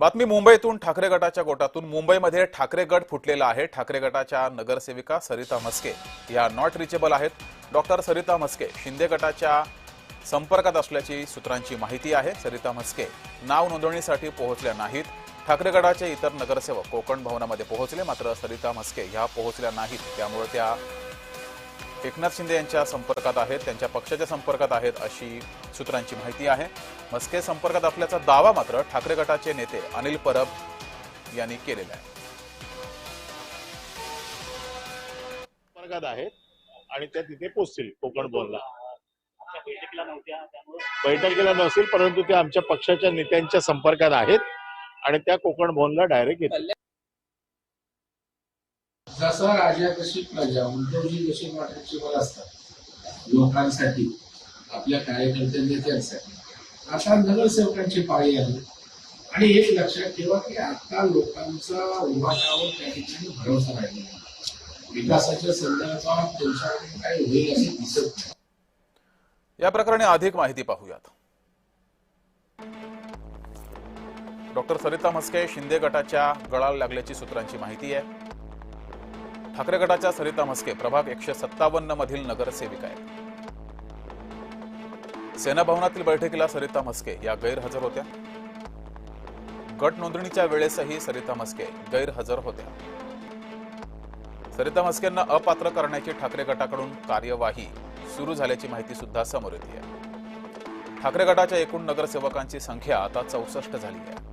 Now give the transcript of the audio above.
बातमी मुंबईतून ठाकरे गटाच्या गोटातून मुंबईमध्ये ठाकरे गट फुटलेला आहे। ठाकरे गटाच्या नगरसेविका सरिता म्हस्के या नॉट रिचेबल आहेत। डॉक्टर सरिता म्हस्के शिंदे गटाच्या संपर्कात असल्याची सूत्रांची माहिती आहे। सरिता म्हस्के नाव नोंदणीसाठी पोहोचल्या नाहीत। ठाकरे गटाचे इतर नगरसेवक कोकण भवनामध्ये पोहोचले, मात्र सरिता म्हस्के ह्या पोहोचल्या नाहीत। त्यामुळे त्या एकनाथ शिंदे यांच्या संपर्कात आहेत, त्यांच्या पक्षाच्या संपर्कात आहेत अशी सूत्रांची माहिती आहे। म्हस्के संपर्कात असल्याचा दावा मात्र ठाकरे गटाचे नेते अनिल परब यांनी केलेला आहे। संपर्कात आहेत आणि त्या तिथे पोहोचतील कोकण भवनला। बैठकीला नसेल, परंतु ते आमच्या पक्षाच्या नेत्यांच्या संपर्कात आहेत आणि त्या कोकण भवनला डायरेक्ट येतील। जसा राजा कशी प्रजा, उद्धवजी जशी वाटायची असतात लोकांसाठी, आपल्या कार्यकर्ते नेत्यांसाठी, आता नगरसेवकांची पाळी आली। आणि एक लक्षात ठेवा की आता लोकांचा उभाटावर त्या ठिकाणी भरोसा राहिला, विकासाच्या संदर्भात त्यांच्याकडे काय होईल असे दिसत नाही। या प्रकरणी अधिक माहिती पाहूयात। डॉक्टर सरिता म्हस्के शिंदे गटाच्या गळाला लागल्याची सूत्रांची माहिती आहे। ठाकरे गटाच्या सरिता म्हस्के प्रभाग 157 मधील नगरसेविका आहेत। सेना भवनातील बैठकीला सरिता म्हस्के या गैरहजर होत्या। गट नोंदणीच्या वेळेसही सरिता म्हस्के गैरहजर होत्या। सरिता म्हस्केंना अपात्र करण्याची ठाकरे गटाकडून कार्यवाही सुरू झाल्याची माहिती सुद्धा समोर येते आहे। ठाकरे गटाच्या एकूण नगरसेवकांची संख्या आता 64 झाली आहे।